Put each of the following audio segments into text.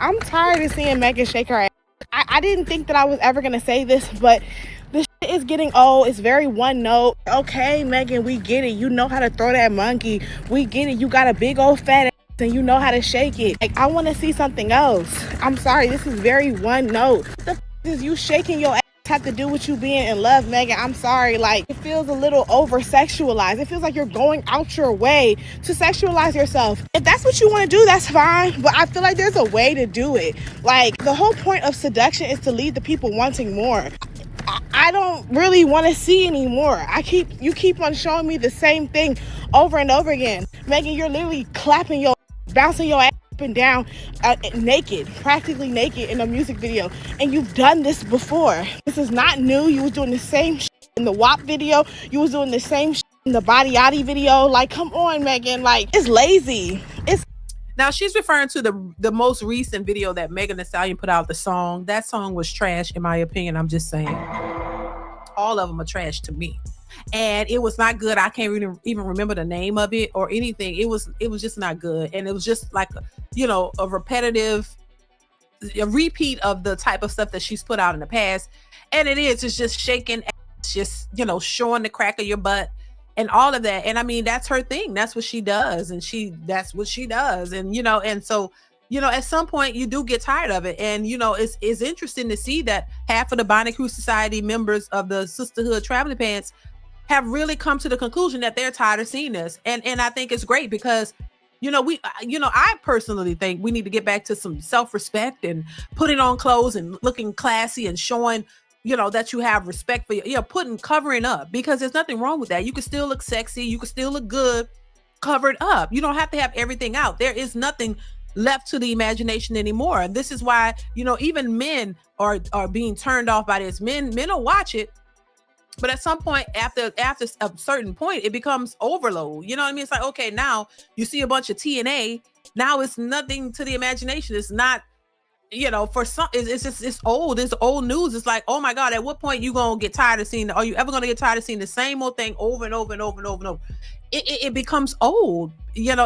I'm tired of seeing Megan shake her ass. I didn't think that I was ever gonna say this, but this shit is getting old. It's very one note. Okay, Megan, we get it. You know how to throw that monkey. We get it. You got a big old fat ass and you know how to shake it. Like, I want to see something else. I'm sorry, this is very one note. What the f is you shaking your ass have to do with you being in love, Megan? I'm sorry, like, it feels a little over-sexualized. It feels like you're going out your way to sexualize yourself. If that's what you want to do, that's fine, but I feel like there's a way to do it. Like, the whole point of seduction is to lead the people wanting more. I don't really want to see anymore. You keep on showing me the same thing over and over again. Megan, you're literally clapping your bouncing your ass up and down naked, practically naked in a music video, and you've done this before. This is not new. You was doing the same shit in the WAP video. You was doing the same shit in the Body Yachty video. Like, come on, Megan. Like, it's lazy. Now she's referring to the most recent video that Megan Thee Stallion put out. The song, that song was trash in my opinion. I'm just saying, all of them are trash to me, and it was not good. I can't even remember the name of it or anything. It was just not good, and it was just like a repetitive, a repeat of the type of stuff that she's put out in the past. And it's just shaking ass, just showing the crack of your butt and all of that. And I mean, that's her thing. That's what she does. And that's what she does. And, and so, at some point you do get tired of it. And, it's interesting to see that half of the Bonnet Crew Society members of the Sisterhood Traveling Pants have really come to the conclusion that they're tired of seeing this. And I think it's great because, I personally think we need to get back to some self-respect and putting on clothes and looking classy and showing that you have respect for covering up, because there's nothing wrong with that. You can still look sexy. You can still look good covered up. You don't have to have everything out. There is nothing left to the imagination anymore. And this is why, even men are being turned off by this. Men will watch it, but at some point, after a certain point, it becomes overload. You know what I mean? It's like, okay, now you see a bunch of TNA. Now it's nothing to the imagination. It's not, for some, it's old. It's old news. It's like, oh my God, at what point you gonna get tired of seeing? Are you ever gonna get tired of seeing the same old thing over and over and over and over and over? It becomes old. It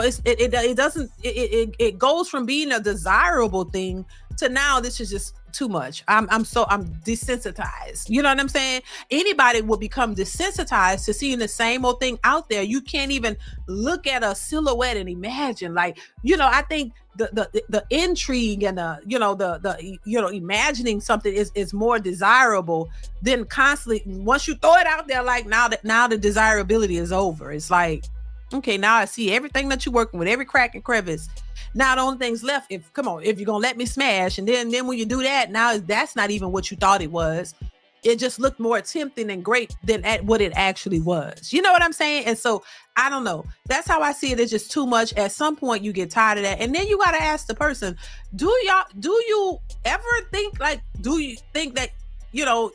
goes from being a desirable thing to now this is just too much. I'm desensitized. You know what I'm saying? Anybody will become desensitized to seeing the same old thing out there. You can't even look at a silhouette and imagine. Like, I think the intrigue and the imagining something is more desirable than constantly, once you throw it out there, like now the desirability is over. It's like, okay, now I see everything that you're working with, every crack and crevice. Now the only thing's left, if you're gonna let me smash, and then when you do that, now that's not even what you thought it was. It just looked more tempting and great than at what it actually was. You know what I'm saying? And so I don't know. That's how I see it. It's just too much. At some point you get tired of that. And then you got to ask the person, do you ever think do you think that,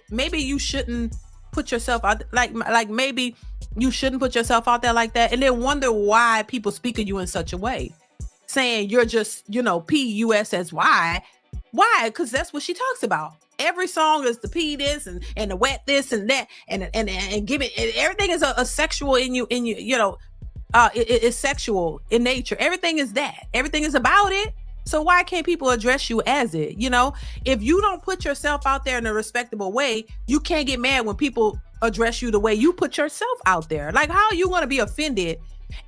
maybe you shouldn't put yourself out, like maybe you shouldn't put yourself out there like that, and then wonder why people speak of you in such a way, saying you're just, P-U-S-S-Y. Why? Because that's what she talks about. Every song is the P this and the wet this and that and give it. Everything is a sexual in you. It's sexual in nature. Everything is that. Everything is about it. So why can't people address you as it? If you don't put yourself out there in a respectable way, you can't get mad when people address you the way you put yourself out there. Like, how are you going to be offended?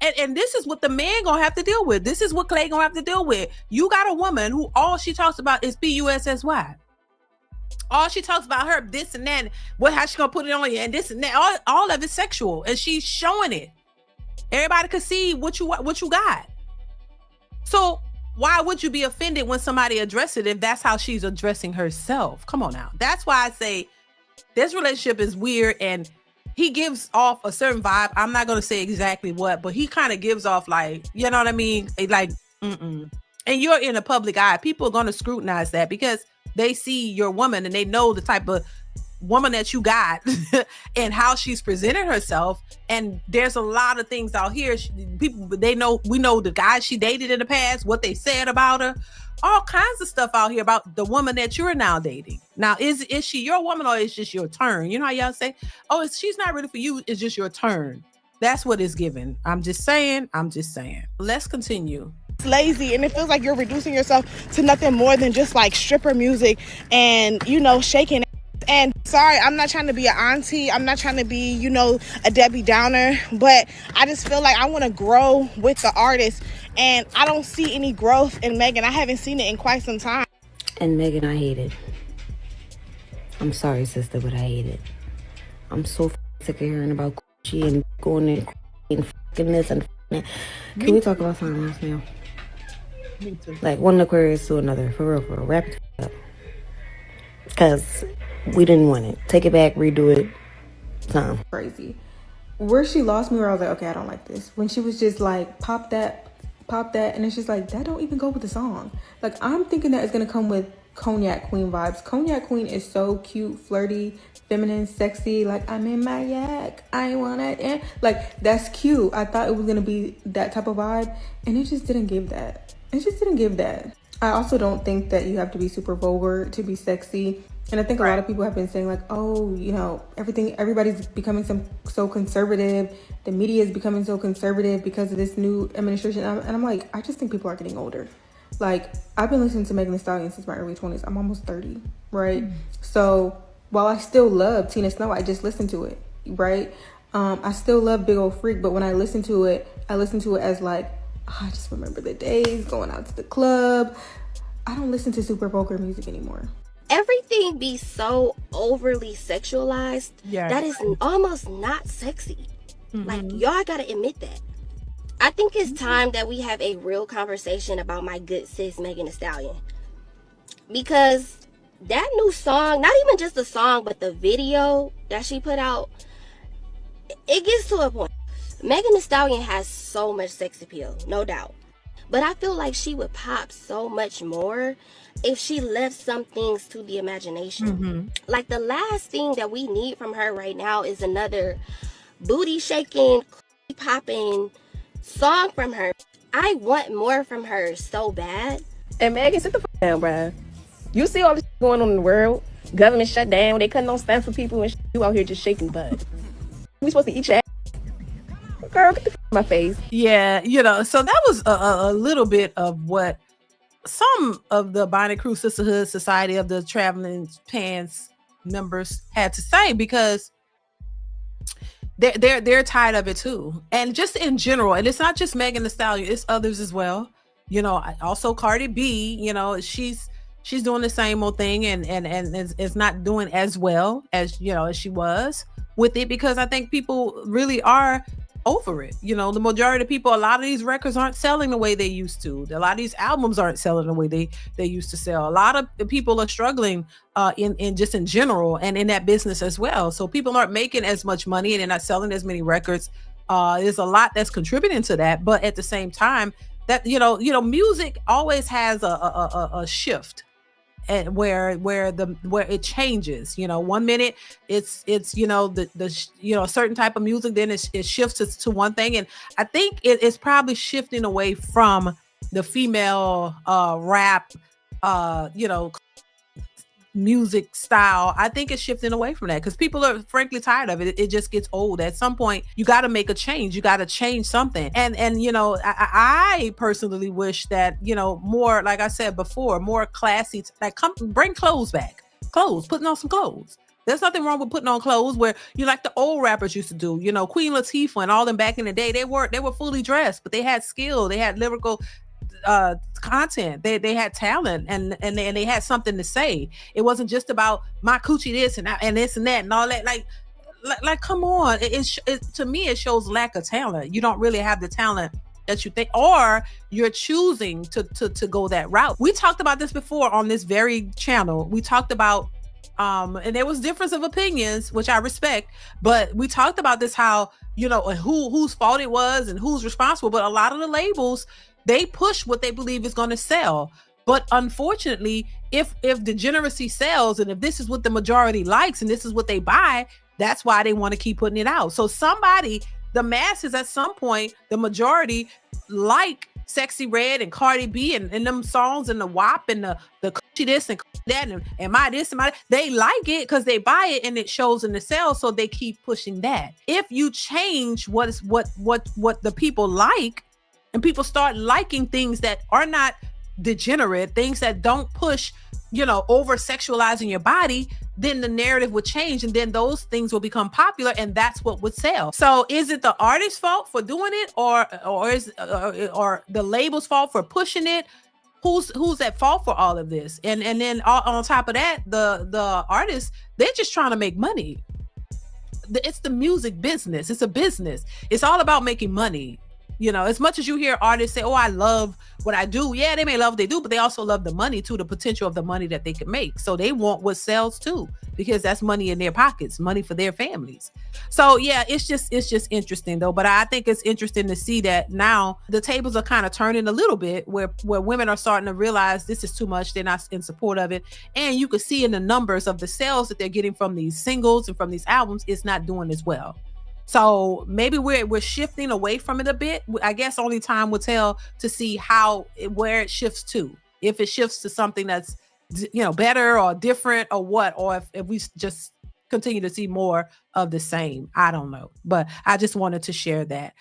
And this is what the man gonna have to deal with. This is what Clay gonna have to deal with. You got a woman who all she talks about is P-U-S-S-Y. All she talks about her this and that, how she gonna put it on you and this and that. All of it's sexual, and she's showing it. Everybody can see what you got. So why would you be offended when somebody addresses it if that's how she's addressing herself? Come on now. That's why I say this relationship is weird, and he gives off a certain vibe. I'm not going to say exactly what, but he kind of gives off like, you know what I mean? Like, and you're in a public eye. People are going to scrutinize that because they see your woman and they know the type of woman that you got and how she's presented herself. And there's a lot of things out here. We know the guys she dated in the past, what they said about her, all kinds of stuff out here about the woman that you're now dating. Now, is she your woman, or is just your turn? You know how y'all say, oh, she's not ready for you, it's just your turn. That's what it's given. I'm just saying. Let's continue. It's lazy, and it feels like you're reducing yourself to nothing more than just like stripper music and, you know, shaking. And sorry, I'm not trying to be an auntie. I'm not trying to be, you know, a Debbie Downer, but I just feel like I want to grow with the artist, and I don't see any growth in Megan. I haven't seen it in quite some time. And Megan, I hate it. I'm sorry, sister, but I hate it. I'm so sick of hearing about Gucci and going and fucking this and that. Can we talk about something else now? Me too. Like one Aquarius to another, for real, wrap it up. Because we didn't want it. Take it back, redo it. Time. Crazy. Where she lost me, where I was like, okay, I don't like this. When she was just like, pop that, and it's just like, that don't even go with the song. Like, I'm thinking that it's gonna come with Cognac Queen vibes. Cognac Queen is so cute, flirty, feminine, sexy. Like, I'm in my yak, I want it. And like, that's cute. I thought it was gonna be that type of vibe, and it just didn't give that. I also don't think that you have to be super vulgar to be sexy. And I think a lot of people have been saying like, oh, you know, everybody's becoming so conservative. The media is becoming so conservative because of this new administration. And I'm like, I just think people are getting older. Like, I've been listening to Megan Thee Stallion since my early 20s. I'm almost 30, right? So while I still love Tina Snow, I just listened to it, right? I still love Big Ol' Freak, but when I listen to it as like, oh, I just remember the days going out to the club. I don't listen to super vulgar music anymore. Everything be so overly sexualized that is almost not sexy. Like, y'all gotta admit that. I think it's time that we have a real conversation about my good sis Megan Thee Stallion, because that new song, not even just the song but the video that she put out, it gets to a point. Megan Thee Stallion has so much sex appeal, no doubt, but I feel like she would pop so much more if she left some things to the imagination. Like, the last thing that we need from her right now is another booty shaking, popping song from her. I want more from her so bad. And Megan, sit the fuck down, bruh. You see all this going on in the world? Government shut down, they cutting on stamps for people, and you out here just shaking butt. We supposed to eat your ass? Girl, get the fuck out of my face. Yeah, you know, so that was a little bit of what some of the Bonnet Crew Sisterhood Society of the Traveling Pants members had to say, because they're tired of it too. And just in general, and it's not just Megan Thee Stallion, it's others as well. You know, also Cardi B, you know, she's doing the same old thing, and is not doing as well as, you know, as she was with it, because I think people really are over it. You know, the majority of people, a lot of these records aren't selling the way they used to. A lot of these albums aren't selling the way they used to sell. A lot of people are struggling in just in general and in that business as well. So people aren't making as much money and they're not selling as many records. There's a lot that's contributing to that, but at the same time, that you know, music always has a shift. And where it changes, you know, 1 minute it's you know, the you know, a certain type of music, then it shifts to one thing. And I think it's probably shifting away from the female rap you know, music style. I think it's shifting away from that because people are frankly tired of it. It just gets old. At some point you got to make a change. You got to change something. And you know, I personally wish that, you know, more, like I said before, more classy, like bring clothes back. Putting on some clothes. There's nothing wrong with putting on clothes where you, like the old rappers used to do. You know, Queen Latifah and all them back in the day, they were fully dressed, but they had skill, they had lyrical content, they had talent, and they had something to say. It wasn't just about my coochie this and this and that and all that. Like come on, it to me it shows lack of talent. You don't really have the talent that you think, or you're choosing to go that route. We talked about this before on this very channel. We talked about and there was difference of opinions, which I respect, but we talked about this, how, you know, whose fault it was and who's responsible. But a lot of the labels, they push what they believe is going to sell. But unfortunately, if degeneracy sells, and if this is what the majority likes and this is what they buy, that's why they want to keep putting it out. So somebody, the masses, at some point, the majority like Sexy Red and Cardi B and them songs and the WAP and the coochie this and that and my this and my that. They like it because they buy it and it shows in the sales, so they keep pushing that. If you change what the people like, and people start liking things that are not degenerate, things that don't push, over sexualizing your body, then the narrative would change, and then those things will become popular, and that's what would sell. So is it the artist's fault for doing it, or is or the label's fault for pushing it? Who's at fault for all of this? And then on top of that, the artists, they're just trying to make money. It's the music business. It's a business. It's all about making money. As much as you hear artists say, oh, I love what I do. Yeah, they may love what they do, but they also love the money too, the potential of the money that they can make. So they want what sells too, because that's money in their pockets, money for their families. So yeah, it's just interesting though. But I think it's interesting to see that now the tables are kind of turning a little bit, where women are starting to realize this is too much. They're not in support of it. And you can see in the numbers of the sales that they're getting from these singles and from these albums, it's not doing as well. So maybe we're shifting away from it a bit. I guess only time will tell to see where it shifts to. If it shifts to something that's better or different or what, or if we just continue to see more of the same. I don't know. But I just wanted to share that.